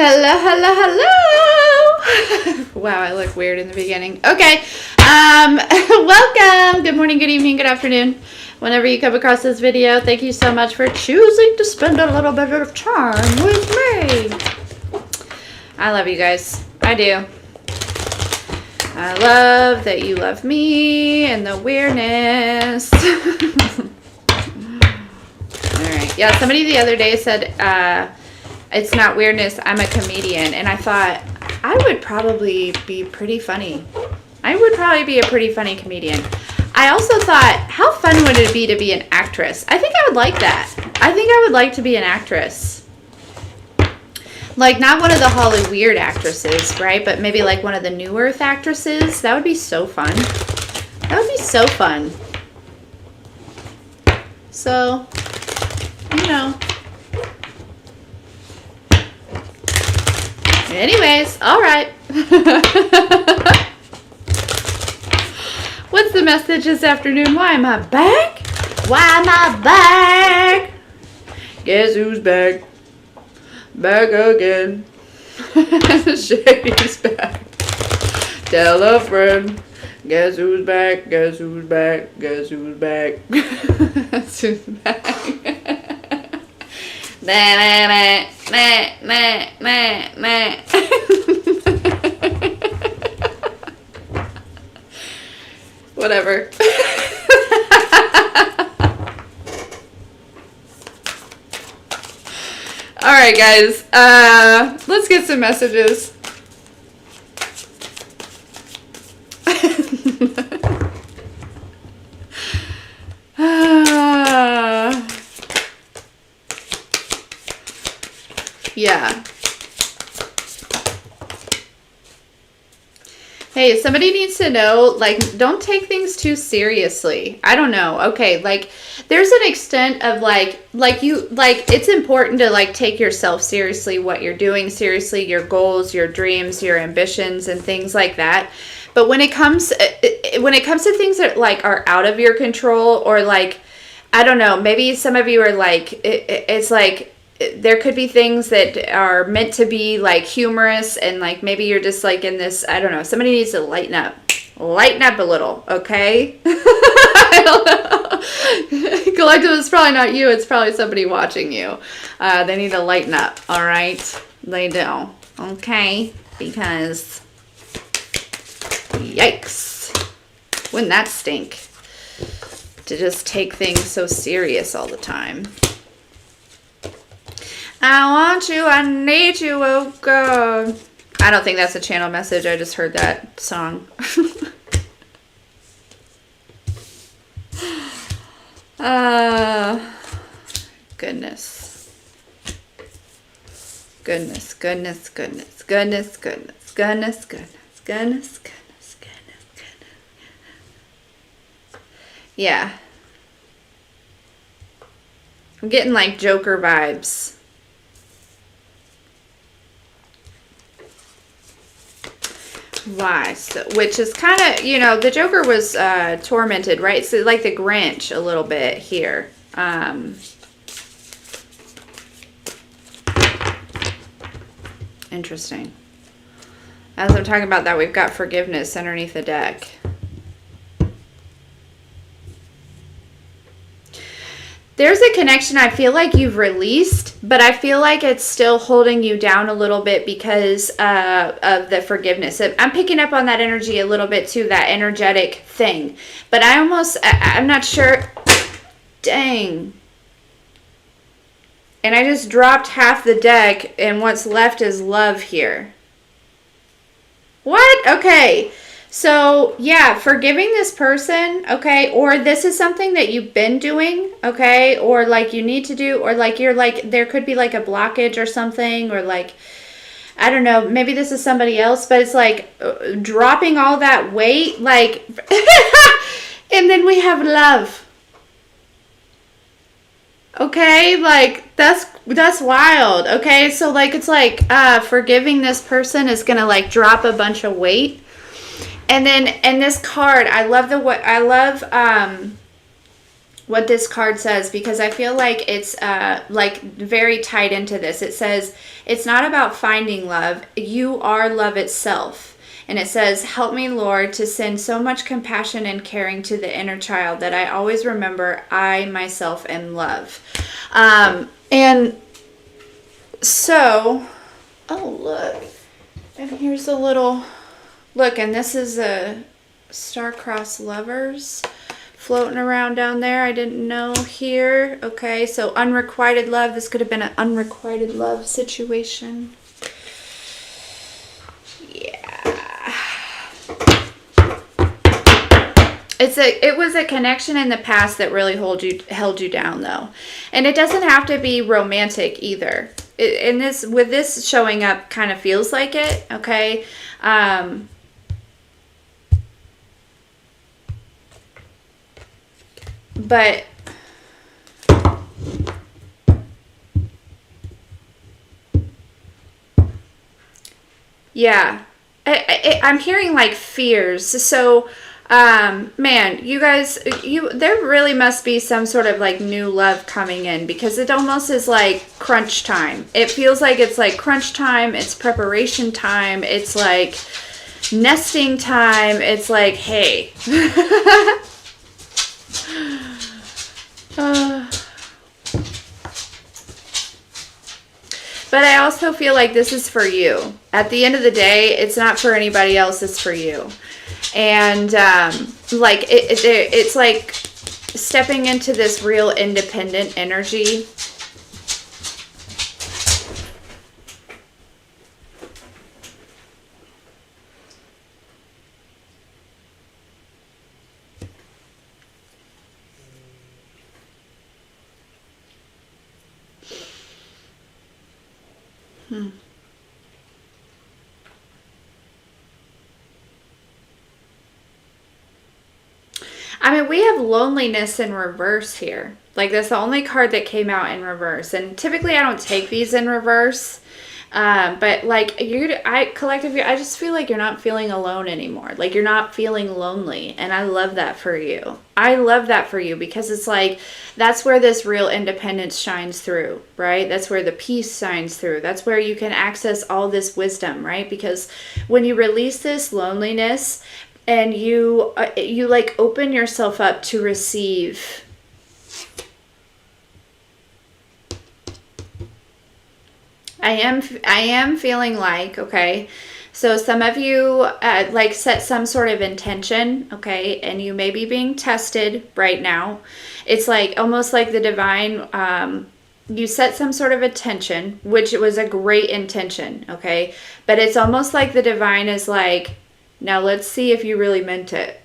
Hello, hello, hello. Wow, I look weird in the beginning. Okay. Welcome. Good morning, good evening, good afternoon. Whenever you come across this video, thank you so much for choosing to spend a little bit of time with me. I love you guys. I do. I love that you love me and the weirdness. Alright. Yeah, somebody the other day said, it's not weirdness, I'm a comedian. And I thought, I would probably be pretty funny. I would probably be a pretty funny comedian. I also thought, how fun would it be to be an actress? I think I would like that. I think I would like to be an actress. Like, not one of the Holly Weird actresses, right? But maybe like one of the New Earth actresses. That would be so fun. That would be so fun. So, you know. Anyways, all right. What's the message this afternoon? Why am I back? Why am I back? Guess who's back? Back again. Shady's back. Tell a friend. Guess who's back? Guess who's back? Guess who's back? Guess who's back? Whatever. All right, guys. Let's get some messages. Yeah. Hey, somebody needs to know, like, don't take things too seriously. I don't know. Okay, like, there's an extent of, it's important to, like, take yourself seriously, what you're doing seriously, your goals, your dreams, your ambitions, and things like that. But when it comes to things that, like, are out of your control, or, like, I don't know, maybe some of you are, like, it's, like, there could be things that are meant to be like humorous, and like maybe you're just like in this, I don't know, somebody needs to lighten up a little, okay? I don't know. Collective is probably not you, it's probably somebody watching you. They need to lighten up, all right? They do, okay? Because yikes, wouldn't that stink to just take things so serious all the time? I want you, I need you, oh God. I don't think that's a channel message. I just heard that song. Goodness. Goodness, goodness, goodness, goodness, goodness, goodness, goodness, goodness, goodness, goodness. Yeah. I'm getting like Joker vibes. Why? So, which is kind of, you know, the Joker was tormented, right? So like the Grinch a little bit here. Interesting. As I'm talking about that, we've got forgiveness underneath the deck. There's a connection I feel like you've released, but I feel like it's still holding you down a little bit because of the forgiveness. I'm picking up on that energy a little bit too, that energetic thing. But I'm not sure. Dang. And I just dropped half the deck, and what's left is love here. What? Okay. So, yeah, forgiving this person, okay, or this is something that you've been doing, okay, or like you need to do, or like you're like, there could be like a blockage or something, or like, I don't know, maybe this is somebody else, but it's like dropping all that weight, like, and then we have love. Okay, like, that's wild, okay, so like, it's like, forgiving this person is gonna like drop a bunch of weight. And then, and this card, I love what this card says, because I feel like it's like very tied into this. It says, it's not about finding love. You are love itself. And it says, help me, Lord, to send so much compassion and caring to the inner child that I always remember I myself am love. And so, oh, look. And here's a little, look, and this is a star-crossed lovers floating around down there. I didn't know here. Okay, so unrequited love. This could have been an unrequited love situation. It was a connection in the past that really held you down, though. And it doesn't have to be romantic either. With this showing up kind of feels like it, okay? But yeah, I'm hearing like fears. So man, you guys, there really must be some sort of like new love coming in, because it almost is like crunch time. It feels like it's like crunch time. It's preparation time. It's like nesting time. It's like, hey. But I also feel like this is for you. At the end of the day, it's not for anybody else. It's for you. And like it's like stepping into this real independent energy. I mean, we have loneliness in reverse here. Like, that's the only card that came out in reverse. And typically I don't take these in reverse. But like collectively, I just feel like you're not feeling alone anymore. Like, you're not feeling lonely. And I love that for you. I love that for you, because it's like, that's where this real independence shines through, right? That's where the peace shines through. That's where you can access all this wisdom, right? Because when you release this loneliness and you like open yourself up to receive, I am feeling like, okay, so some of you like set some sort of intention, okay, and you may be being tested right now. It's like almost like the divine, you set some sort of intention, which it was a great intention, okay, but it's almost like the divine is like, now let's see if you really meant it.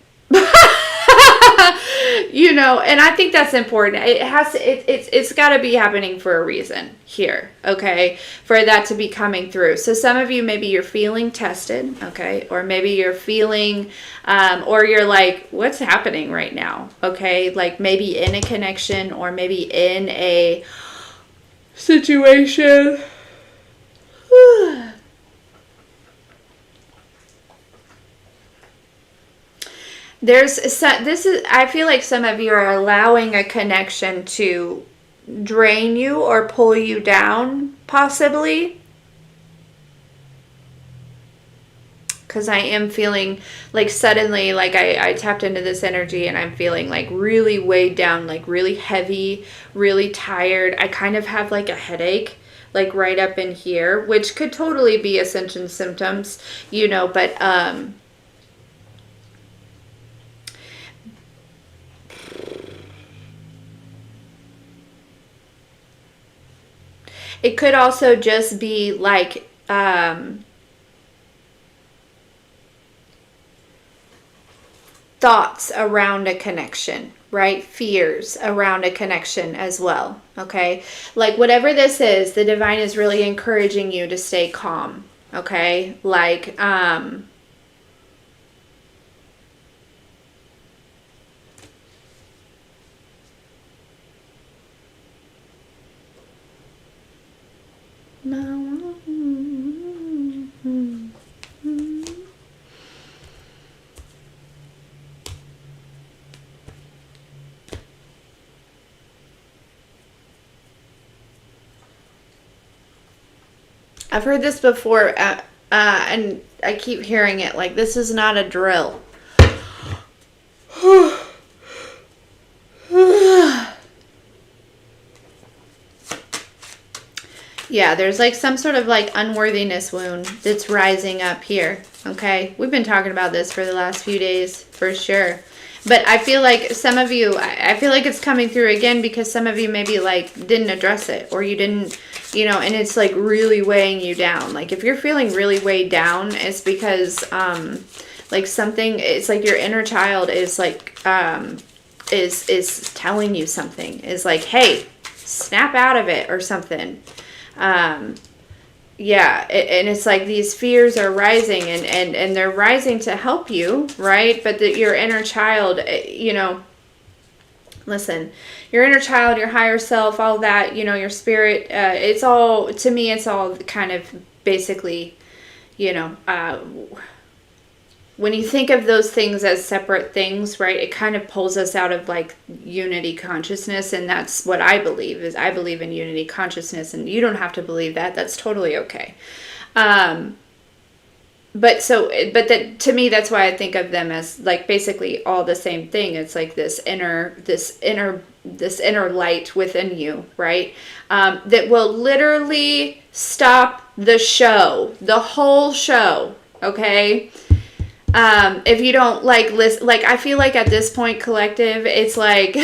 You know, and I think that's important. It's got to be happening for a reason here, okay, for that to be coming through. So some of you, maybe you're feeling tested, okay, or maybe you're feeling, or you're like, what's happening right now, okay, like maybe in a connection or maybe in a situation. I feel like some of you are allowing a connection to drain you or pull you down, possibly. Because I am feeling like suddenly, like I tapped into this energy and I'm feeling like really weighed down, like really heavy, really tired. I kind of have like a headache, like right up in here, which could totally be ascension symptoms, you know, but it could also just be like thoughts around a connection, right? Fears around a connection as well, okay? Like whatever this is, the divine is really encouraging you to stay calm, okay? Like, I've heard this before, and I keep hearing it, like, this is not a drill. Yeah, there's like some sort of like unworthiness wound that's rising up here. Okay, we've been talking about this for the last few days for sure. But I feel like some of you, I feel like it's coming through again because some of you maybe like didn't address it, or you didn't, you know, and it's like really weighing you down. Like if you're feeling really weighed down, it's because like something, it's like your inner child is like is telling you something, is like, hey, snap out of it or something. Yeah, and it's like these fears are rising, and they're rising to help you, right? But that your inner child, you know, listen, your inner child, your higher self, all that, you know, your spirit, it's all, to me, it's all kind of basically, you know, when you think of those things as separate things, right, it kind of pulls us out of like unity consciousness. And that's what I believe, is I believe in unity consciousness, and you don't have to believe that. That's totally okay. But that, to me, that's why I think of them as like basically all the same thing. It's like this inner light within you, right? That will literally stop the show, the whole show. Okay. If you don't like listen, like I feel like at this point, collective, it's like,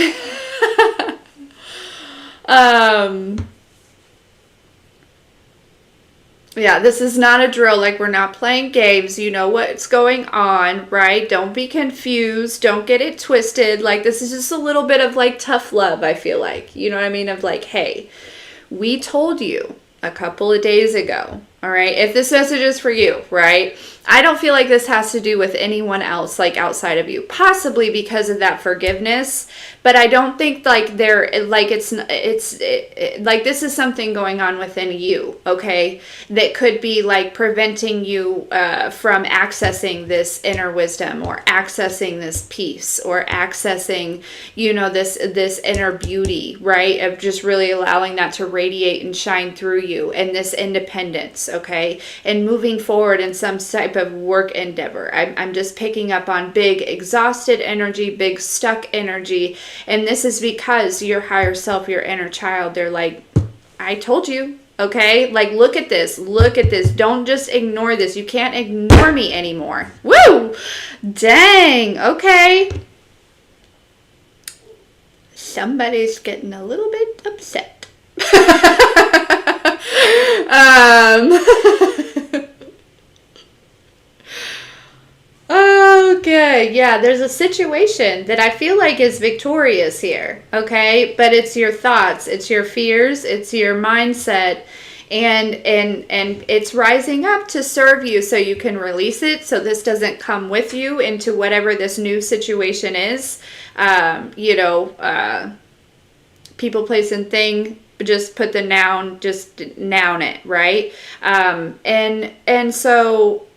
yeah, this is not a drill. Like we're not playing games. You know what's going on, right? Don't be confused. Don't get it twisted. Like this is just a little bit of like tough love. I feel like, you know what I mean? Of like, hey, we told you a couple of days ago. All right. If this message is for you, right? I don't feel like this has to do with anyone else, like outside of you, possibly because of that forgiveness. But I don't think like like it's like this is something going on within you. Okay. That could be like preventing you from accessing this inner wisdom, or accessing this peace, or accessing, you know, this inner beauty, right? Of just really allowing that to radiate and shine through you, and this independence. Okay. And moving forward in some type of work endeavor. I'm just picking up on big exhausted energy, big stuck energy. And this is because your higher self, your inner child, they're like, I told you. Okay. Like, look at this. Look at this. Don't just ignore this. You can't ignore me anymore. Woo! Dang. Okay. Somebody's getting a little bit upset. Okay, yeah, there's a situation that I feel like is victorious here, okay? But it's your thoughts, it's your fears, it's your mindset, and it's rising up to serve you so you can release it, so this doesn't come with you into whatever this new situation is. You know, people, place, and thing. Just put the noun, just noun it, right? And so,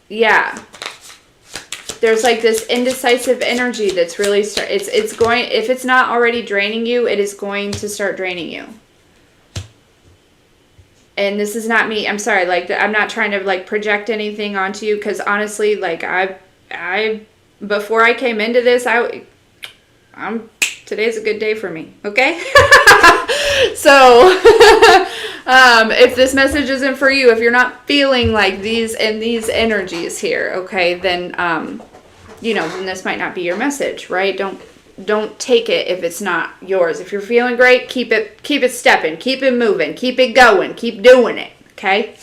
yeah, there's like this indecisive energy that's really it's going, if it's not already draining you, it is going to start draining you. And this is not me, I'm sorry, like I'm not trying to like project anything onto you, because honestly, like I before I came into this, today's a good day for me, okay? So, if this message isn't for you, if you're not feeling like these energies here, okay, then, you know, then this might not be your message, right? Don't take it if it's not yours. If you're feeling great, keep it stepping, keep it moving, keep it going, keep doing it, okay?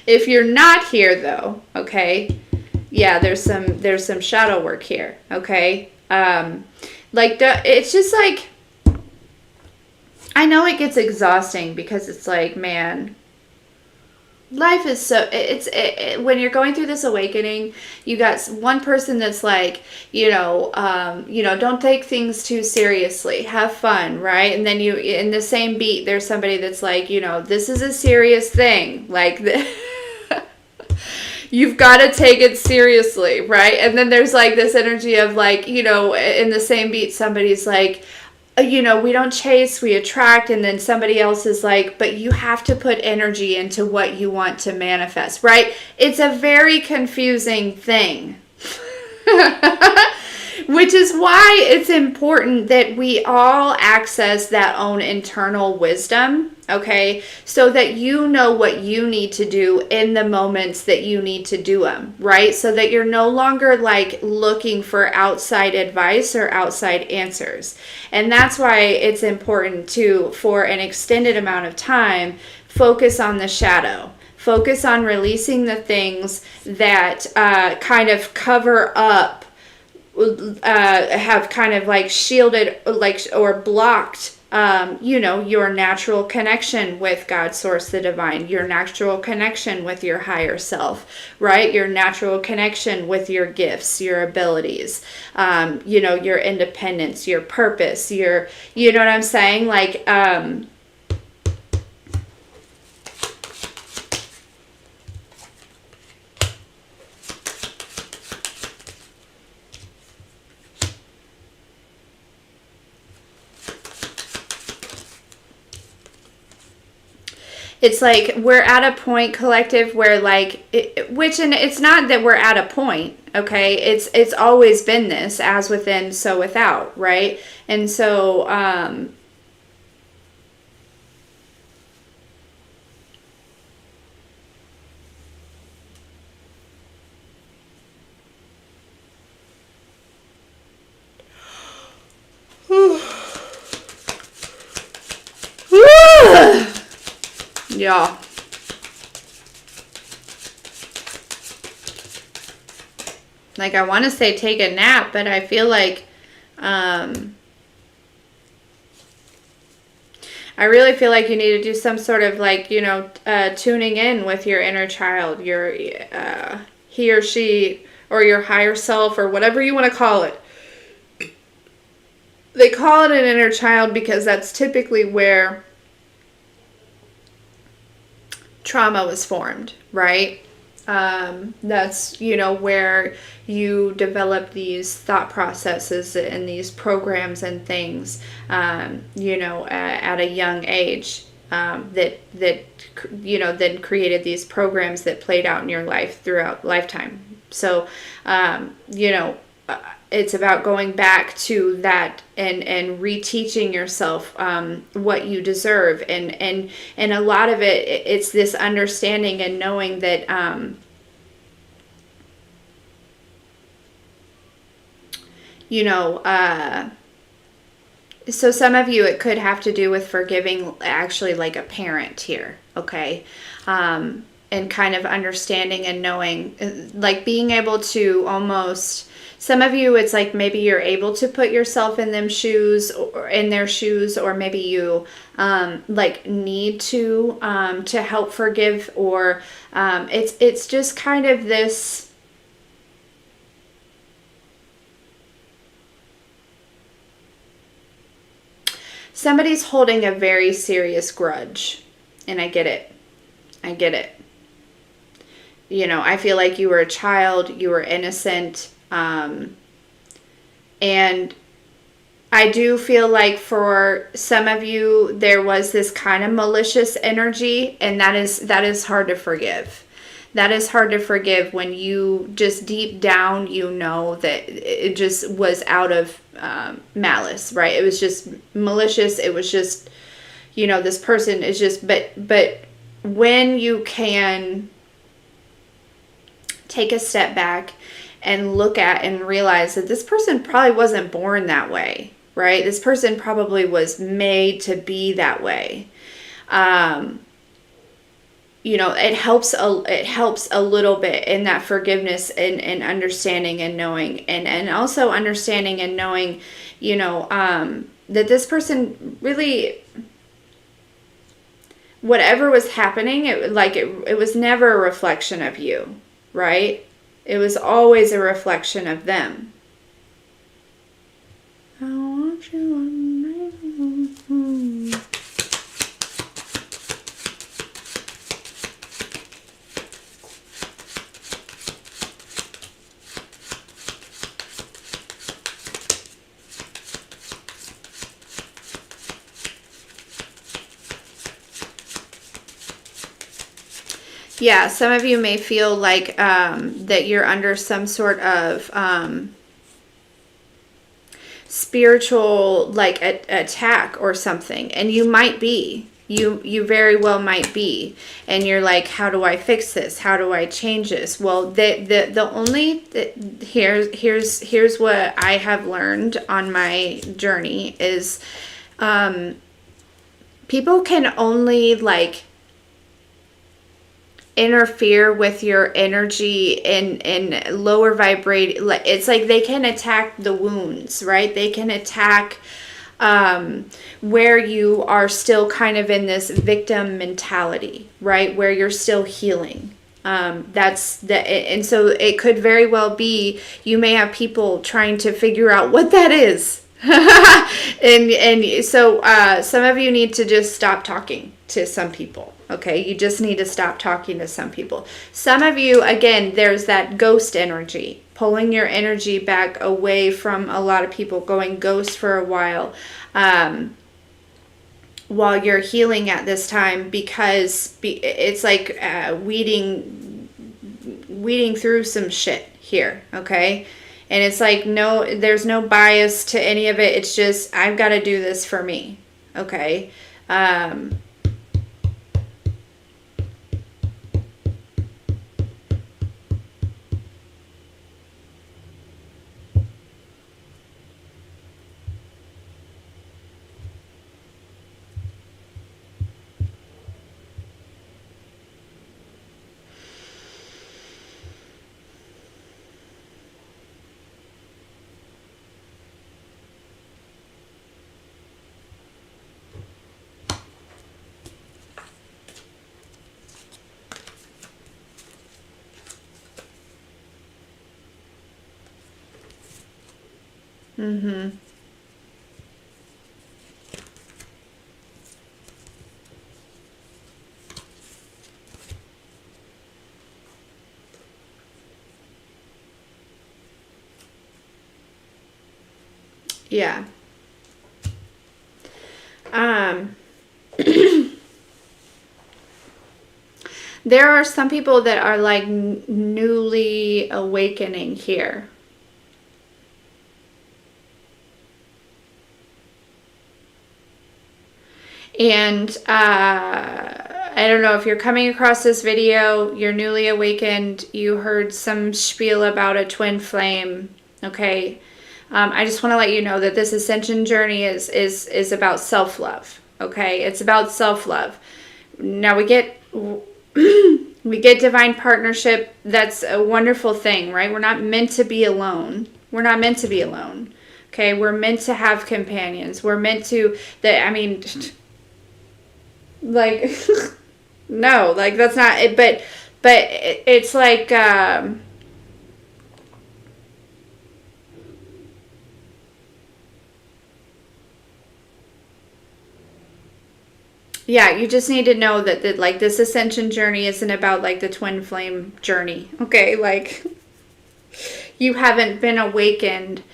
If you're not here though, okay, yeah, there's some shadow work here, okay? Like, it's just like, I know it gets exhausting, because it's like, man, life is so, when you're going through this awakening, you got one person that's like, you know, don't take things too seriously, have fun, right? And then you, in the same beat, there's somebody that's like, you know, this is a serious thing, like you've got to take it seriously, right? And then there's like this energy of like, you know, in the same beat, somebody's like, you know, we don't chase, we attract, and then somebody else is like, but you have to put energy into what you want to manifest, right? It's a very confusing thing. Which is why it's important that we all access that own internal wisdom, okay? So that you know what you need to do in the moments that you need to do them, right? So that you're no longer like looking for outside advice or outside answers. And that's why it's important to, for an extended amount of time, focus on the shadow. Focus on releasing the things that kind of cover up, have kind of like shielded, like, or blocked, you know, your natural connection with God, source, the divine, your natural connection with your higher self, right? Your natural connection with your gifts, your abilities, you know, your independence, your purpose, your, you know what I'm saying? Like, it's like we're at a point, collective, where like which, and it's not that we're at a point, okay? It's always been this, as within so without, right? And so yeah. Like, I want to say take a nap, but I feel like I really feel like you need to do some sort of like, you know, tuning in with your inner child, your he or she, or your higher self, or whatever you want to call it. They call it an inner child because that's typically where trauma was formed, right? That's, you know, where you develop these thought processes and these programs and things, you know, at a young age, that you know, then created these programs that played out in your life throughout lifetime. So, you know, it's about going back to that and reteaching yourself what you deserve, and a lot of it's this understanding and knowing that you know, so some of you, it could have to do with forgiving actually like a parent here, okay? And kind of understanding and knowing, like being able to almost, some of you, it's like maybe you're able to put yourself in them shoes, or in their shoes, or maybe you like need to help forgive, or it's just kind of this, somebody's holding a very serious grudge, and I get it. I get it. You know, I feel like you were a child, you were innocent, and I do feel like for some of you, there was this kind of malicious energy, and that is hard to forgive. That is hard to forgive when you just deep down, you know, that it just was out of malice, right? It was just malicious. It was just, you know, this person is just, but when you can take a step back and look at and realize that this person probably wasn't born that way, right? This person probably was made to be that way. You know, it helps a little bit in that forgiveness and understanding and knowing, and also understanding and knowing, you know, that this person really, whatever was happening, it was never a reflection of you, right? It was always a reflection of them. I want you. Yeah, some of you may feel like that you're under some sort of spiritual like attack or something, and you might be. You very well might be, and you're like, how do I fix this? How do I change this? Well, the only here's what I have learned on my journey is people can only like interfere with your energy in lower vibrate. It's like they can attack the wounds, right? They can attack where you are still kind of in this victim mentality, right? Where you're still healing. That's the, and so it could very well be you may have people trying to figure out what that is. and so some of you need to just stop talking to some people. Okay, you just need to stop talking to some people. Some of you, again, there's that ghost energy, pulling your energy back away from a lot of people, going ghost for a while you're healing at this time, because it's like weeding through some shit here, okay? And it's like, no, there's no bias to any of it. It's just, I've got to do this for me, okay? Mm-hmm. Yeah. There are some people that are like newly awakening here. And I don't know if you're coming across this video, you're newly awakened, you heard some spiel about a twin flame, okay? I just want to let you know that this ascension journey is about self-love, okay? It's about self-love. Now we get divine partnership. That's a wonderful thing, right? We're not meant to be alone. We're not meant to be alone, okay? We're meant to have companions. We're meant to, like, no, like that's not it, but it's like, yeah, you just need to know that like this ascension journey isn't about like the twin flame journey, okay? Like, you haven't been awakened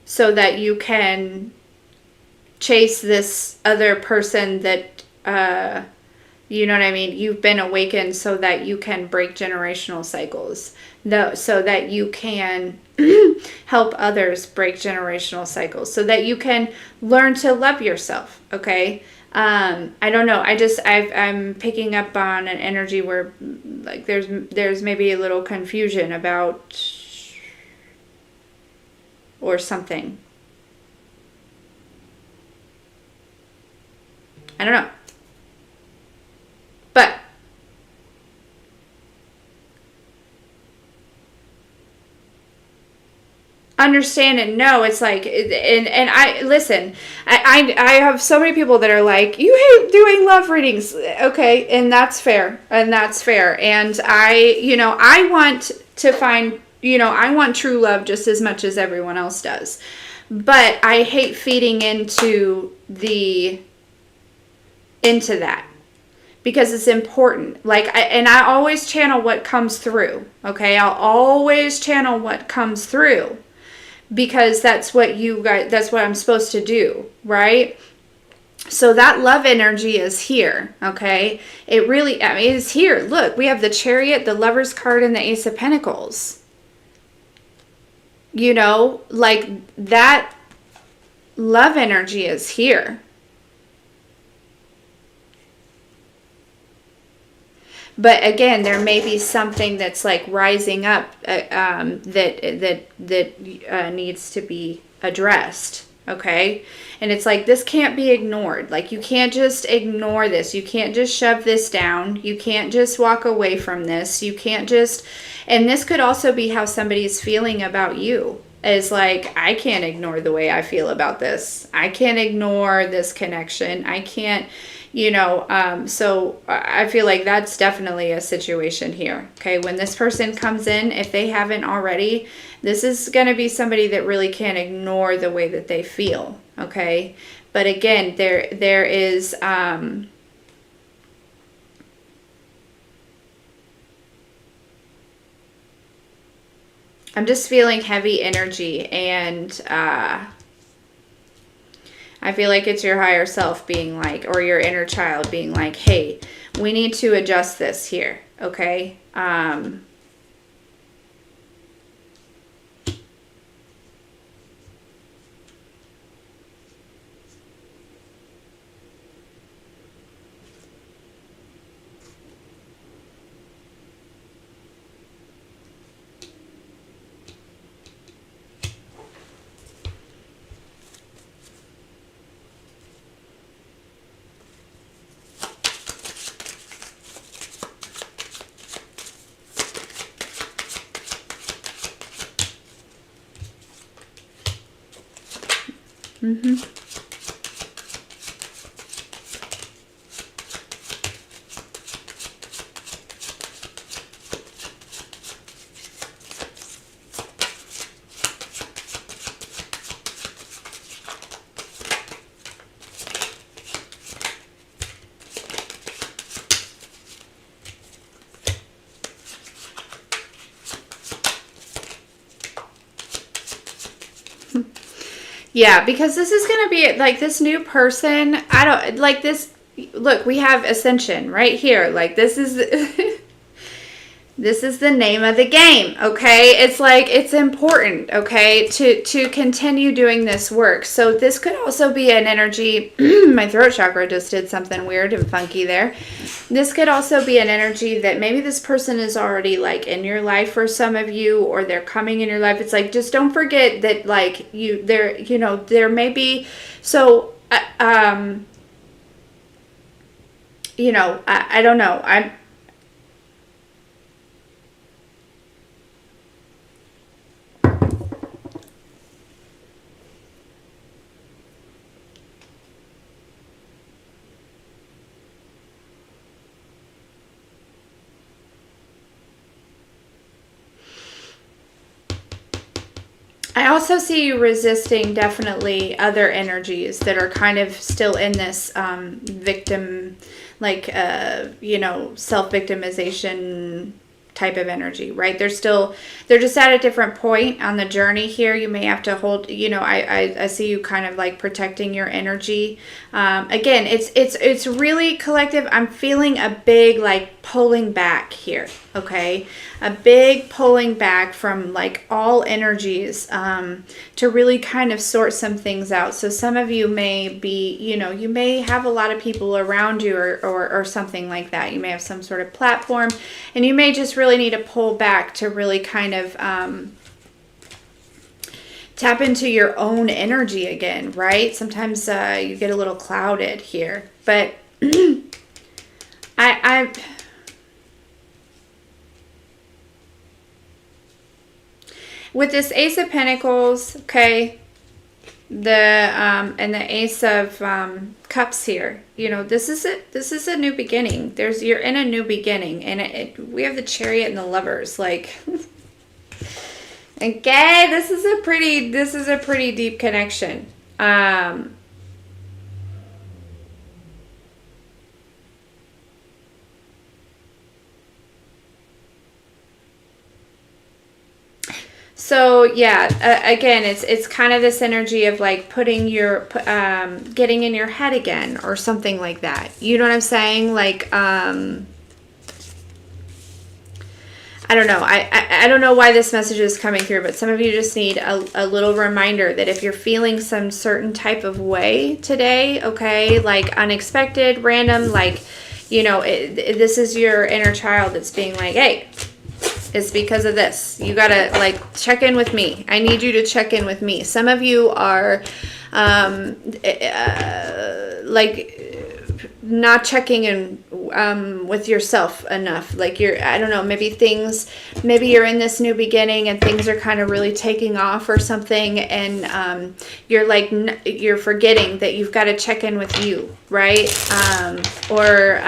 so that you can chase this other person that you know what I mean? You've been awakened so that you can break generational cycles, so that you can help others break generational cycles, so that you can learn to love yourself, okay? I don't know, I'm picking up on an energy where like there's maybe a little confusion about or something. I don't know. But understand and know it's like, and I listen, I have so many people that are like, you hate doing love readings, okay, and that's fair, and I want to find, I want true love just as much as everyone else does, but I hate feeding into that, because it's important. Like, I always channel what comes through, okay? I'll always channel what comes through, because that's what you guys, that's what I'm supposed to do, right? So that love energy is here, okay? It really, I mean, it's here. Look, we have the Chariot, the Lover's card, and the Ace of Pentacles. You know, like that love energy is here. But again, there may be something that's like rising up that needs to be addressed. Okay, and it's like this can't be ignored. Like you can't just ignore this. You can't just shove this down. You can't just walk away from this. You can't just. And this could also be how somebody's feeling about you. Is like, I can't ignore the way I feel about this. I can't ignore this connection. I can't. So I feel like that's definitely a situation here. Okay, when this person comes in, if they haven't already, this is going to be somebody that really can't ignore the way that they feel. Okay, but again, there is I'm just feeling heavy energy, and I feel like it's your higher self being like, or your inner child being like, hey, we need to adjust this here, okay? Mm-hmm. Yeah, because this is going to be like this new person. I don't like this. Look, we have Ascension right here. Like this is this is the name of the game, okay? It's like it's important, okay, to continue doing this work. So this could also be an energy. My throat chakra just did something weird and funky there. This could also be an energy that maybe this person is already like in your life for some of you, or they're coming in your life. It's like, just don't forget that like there may be, so I don't know. I also see you resisting definitely other energies that are kind of still in this victim, like, self-victimization type of energy, right? They're just at a different point on the journey here. You may have to hold, I see you kind of like protecting your energy. Again, it's really collective. I'm feeling a big like pulling back here. Okay. A big pulling back from like all energies, to really kind of sort some things out. So some of you may be, you may have a lot of people around you or something like that. You may have some sort of platform, and you may just really need to pull back to really kind of tap into your own energy again, right? Sometimes you get a little clouded here, but I with this Ace of Pentacles, okay, and the Ace of Cups here, this is it. This is a new beginning. You're in a new beginning, and we have the Chariot and the Lovers, like. Okay, this is a pretty deep connection. So yeah, again, it's kind of this energy of like putting your getting in your head again or something like that. You know what I'm saying? Like I don't know. I don't know why this message is coming through, but some of you just need a little reminder that if you're feeling some certain type of way today, okay, like unexpected, random, like, you know, this is your inner child that's being like, hey, it's because of this. You gotta like check in with me. I need you to check in with me. Some of you are like not checking in with yourself enough. Like I don't know, maybe you're in this new beginning and things are kind of really taking off or something, and you're like, you're forgetting that you've got to check in with you, right? Or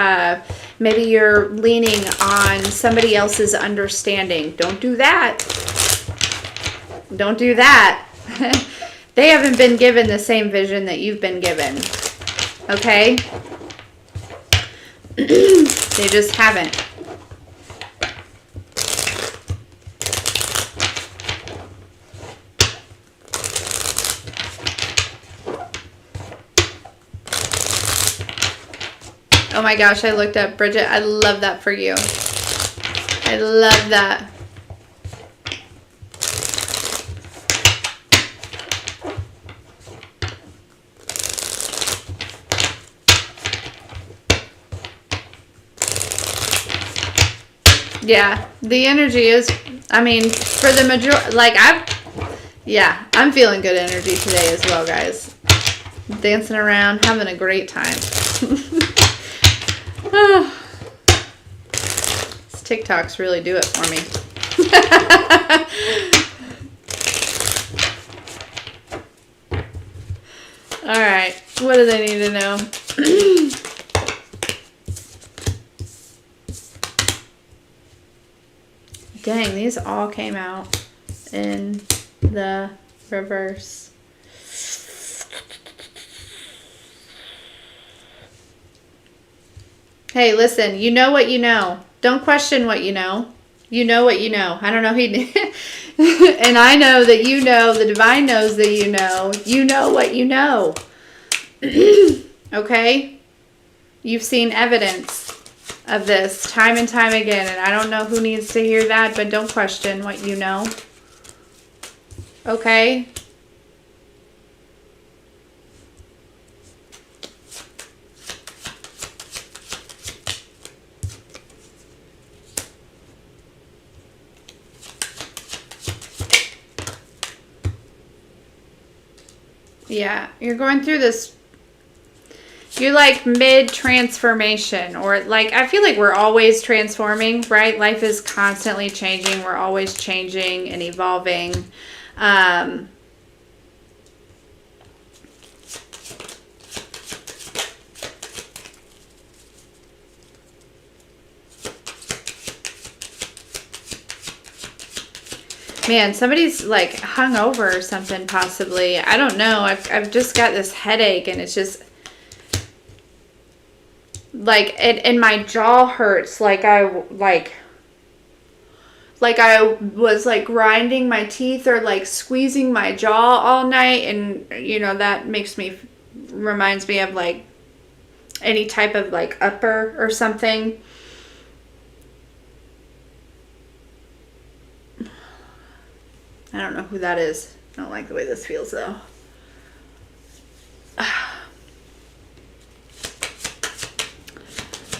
maybe you're leaning on somebody else's understanding. Don't do that. Don't do that. They haven't been given the same vision that you've been given. Okay? They just haven't. Oh my gosh, I looked up Bridget. I love that for you. I love that. Yeah, the energy is, I mean, for the majority, like I'm feeling good energy today as well, guys. Dancing around, having a great time. These TikToks really do it for me. All right, what do they need to know? Dang, these all came out in the reverse. Hey, listen, you know what you know. Don't question what you know. You know what you know. I don't know and I know that you know, the divine knows that you know what you know. Okay? You've seen evidence of this time and time again, and I don't know who needs to hear that, but don't question what you know. Okay? Yeah, you're going through this. You're like mid-transformation, or like, I feel like we're always transforming, right? Life is constantly changing. We're always changing and evolving. Man, somebody's like hungover or something, possibly. I don't know. I've just got this headache, and it's just like and my jaw hurts. Like I was like grinding my teeth or like squeezing my jaw all night, and you know that reminds me of like any type of like upper or something. I don't know who that is. I don't like the way this feels though.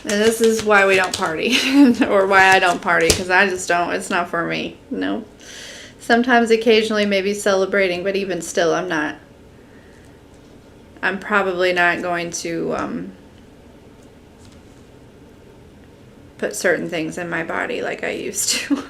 And this is why we don't party. Or why I don't party, because I just don't. It's not for me. No. Sometimes occasionally maybe celebrating, but even still I'm probably not going to put certain things in my body like I used to.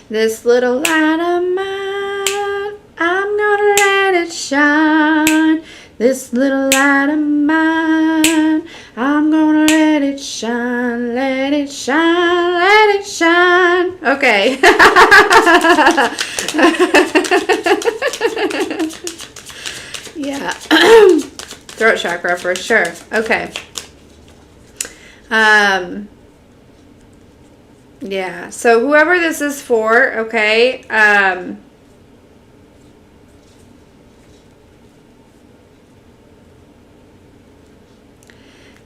This little light of mine, I'm gonna let it shine. This little light of mine, I'm gonna let it shine, let it shine, let it shine. Okay. Yeah. Throat chakra for sure. Okay. Yeah. So whoever this is for, okay,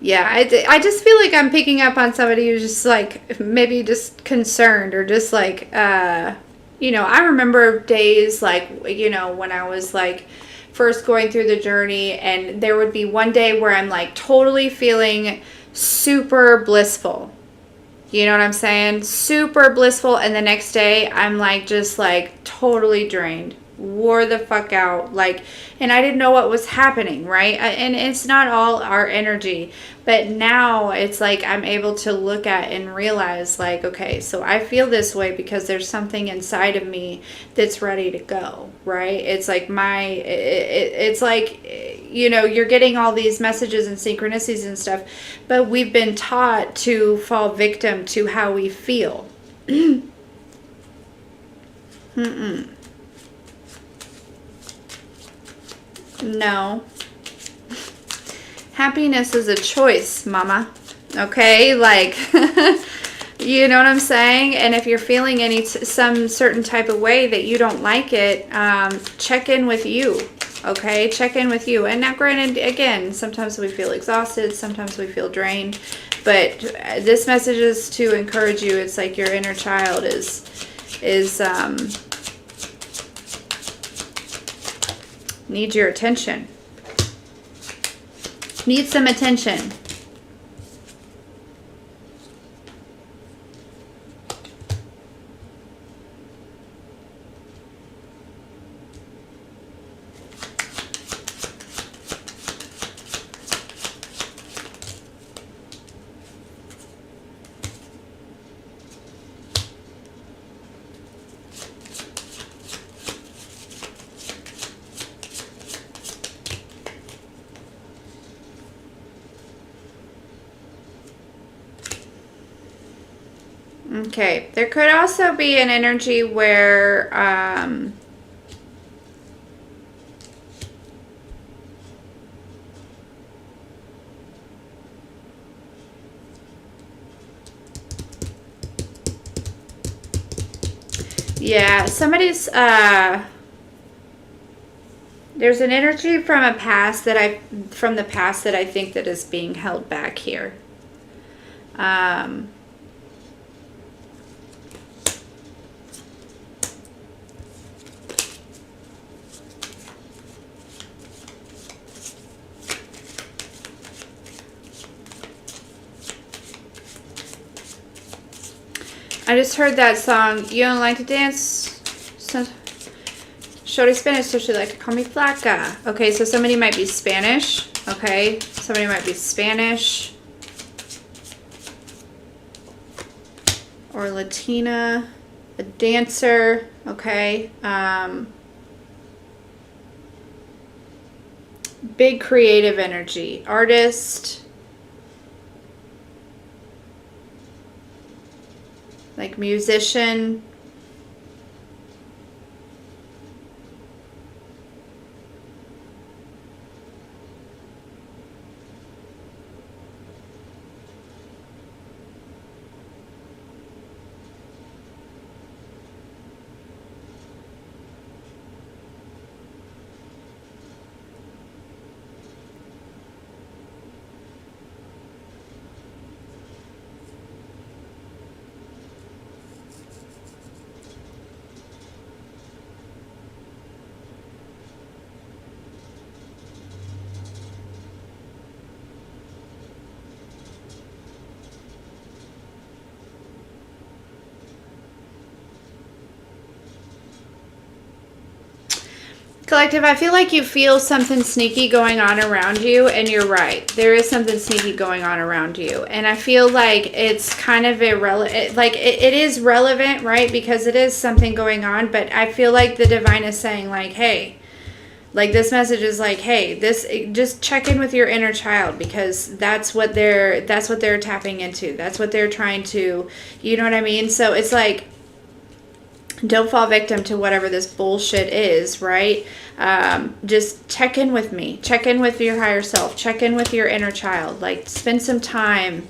yeah, I just feel like I'm picking up on somebody who's just like maybe just concerned or just like I remember days like when I was like first going through the journey, and there would be one day where I'm like totally feeling super blissful. You know what I'm saying? Super blissful, and the next day I'm like just like totally drained. Wore the fuck out, like, and I didn't know what was happening, right? And it's not all our energy, but now it's like I'm able to look at and realize like, okay, so I feel this way because there's something inside of me that's ready to go, right? It's like it's like you're getting all these messages and synchronicities and stuff, but we've been taught to fall victim to how we feel. No. Happiness is a choice, mama. Okay? Like, you know what I'm saying? And if you're feeling some certain type of way that you don't like it, check in with you. Okay? Check in with you. And now, granted, again, sometimes we feel exhausted. Sometimes we feel drained. But this message is to encourage you. It's like your inner child is needs your attention. Needs some attention. Okay, there could also be an energy where yeah, somebody's there's an energy from the past that I think that is being held back here. I just heard that song. You don't like to dance? Shorty Spanish, so she like to call me flaca. Okay, so somebody might be Spanish. Okay, somebody might be Spanish. Or Latina. A dancer. Okay. Big creative energy. Artist. Like musician. Collective, I feel like you feel something sneaky going on around you, and you're right. There is something sneaky going on around you. And I feel like it's kind of irrelevant. Like, it is relevant, right? Because it is something going on. But I feel like the divine is saying, like, hey, like this message is like, hey, just check in with your inner child, because that's what they're tapping into. That's what they're trying to, you know what I mean? So it's like, Don't fall victim to whatever this bullshit is, right? Just check in with me. Check in with your higher self. Check in with your inner child. Like, spend some time.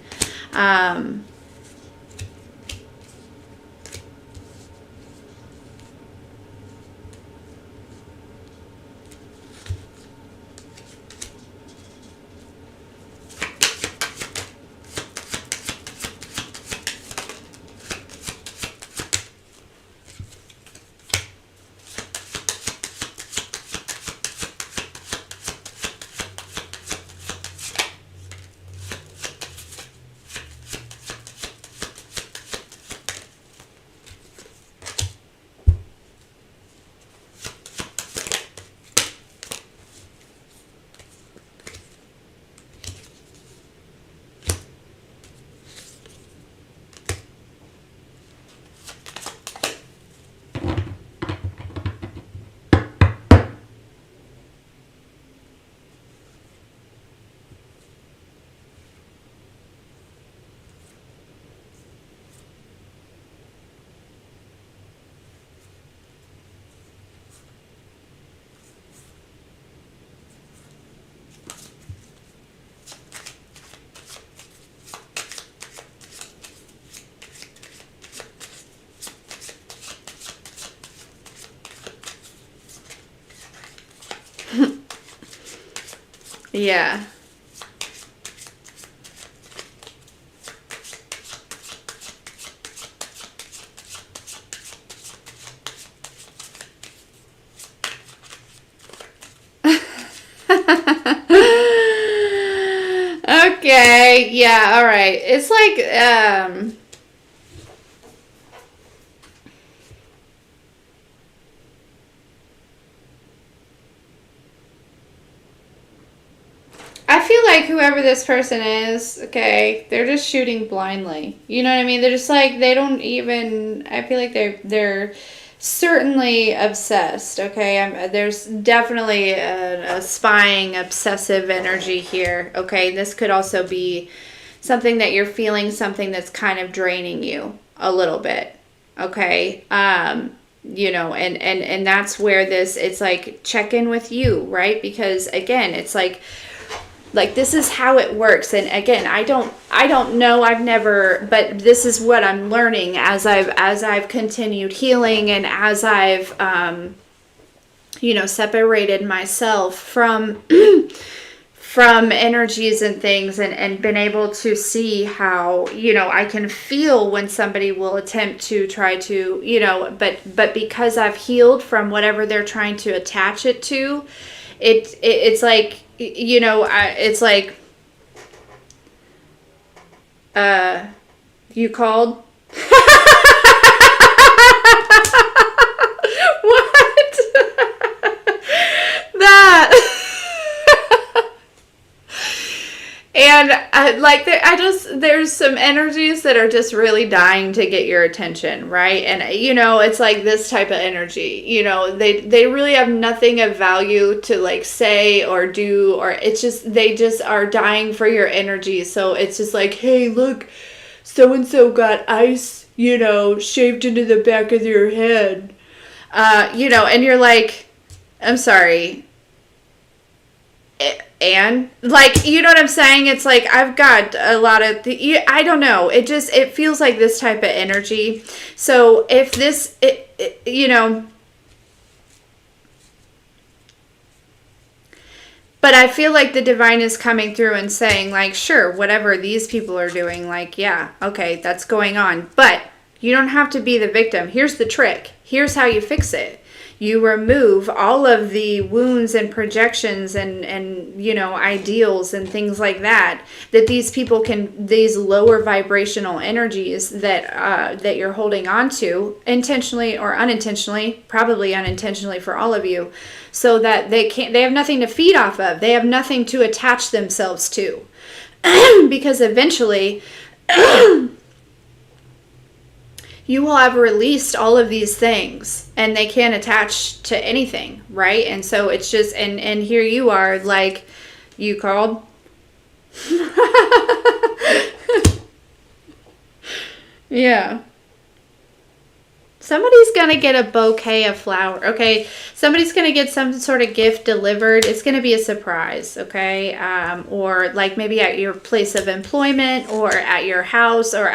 Yeah. Okay, yeah, all right. It's like, I feel like whoever this person is, okay, they're just shooting blindly. You know what I mean? They're just like, they don't even, I feel like they're certainly obsessed, okay? There's definitely a spying, obsessive energy here, okay? This could also be something that you're feeling, something that's kind of draining you a little bit, okay? You know, and that's where this, it's like, check in with you, right? Because again, it's like this is how it works. And again, I don't know, I've never, but this is what I'm learning as I've continued healing, and as I've you know, separated myself from from energies and things, and been able to see how, you know, I can feel when somebody will attempt to try to, you know, but because I've healed from whatever they're trying to attach it to, it's like, you know, it's like, you called? What? That. And there's some energies that are just really dying to get your attention, right? And, you know, it's like this type of energy, you know, they really have nothing of value to like say or do, or it's just, they just are dying for your energy. So it's just like, hey, look, so-and-so got ice, you know, shaved into the back of your head. You know, and you're like, I'm sorry. And like, you know what I'm saying? It's like, I've got a lot of I don't know, it feels like this type of energy. So if this, you know, but I feel like the divine is coming through and saying like, sure, whatever these people are doing, like, yeah, okay, that's going on, but you don't have to be the victim. Here's the trick. Here's how you fix it. You remove all of the wounds and projections and you know, ideals and things like that these people can, these lower vibrational energies that you're holding on to, intentionally or unintentionally, probably unintentionally for all of you, so that they have nothing to feed off of. They have nothing to attach themselves to. Because eventually you will have released all of these things and they can't attach to anything, right? And so it's just, and here you are, like, you called? Yeah. Somebody's going to get a bouquet of flowers, okay? Somebody's going to get some sort of gift delivered. It's going to be a surprise, okay? Or like maybe at your place of employment or at your house, or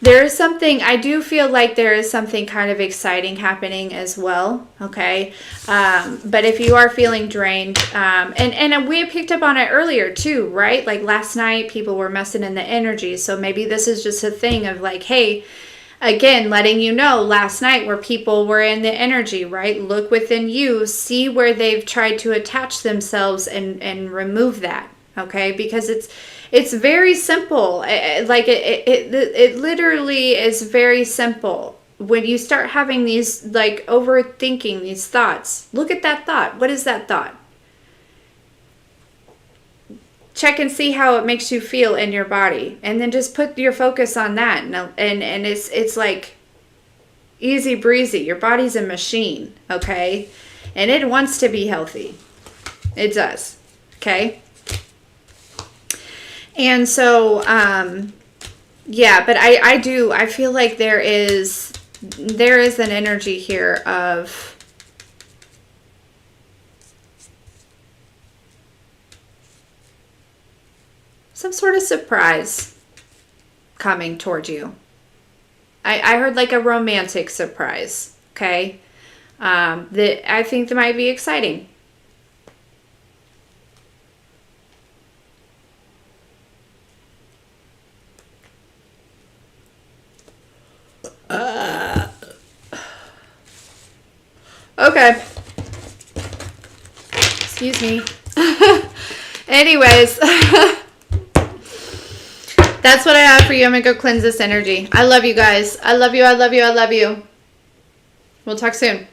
there is something, I do feel like there is something kind of exciting happening as well, okay? But if you are feeling drained, and we picked up on it earlier too, right? Like last night, people were messing in the energy. So maybe this is just a thing of like, hey, again, letting you know last night where people were in the energy, right? Look within you, see where they've tried to attach themselves and remove that, okay? Because it's very simple. It literally is very simple. When you start having these like overthinking these thoughts, look at that thought. What is that thought? Check and see how it makes you feel in your body, and then just put your focus on that. And it's like easy breezy. Your body's a machine, okay? And it wants to be healthy. It does, okay? And so, yeah, but I feel like there is an energy here of some sort of surprise coming toward you. I heard like a romantic surprise, okay? That I think that might be exciting. Okay. Excuse me. Anyways. That's what I have for you. I'm going to go cleanse this energy. I love you guys. I love you. I love you. I love you. We'll talk soon.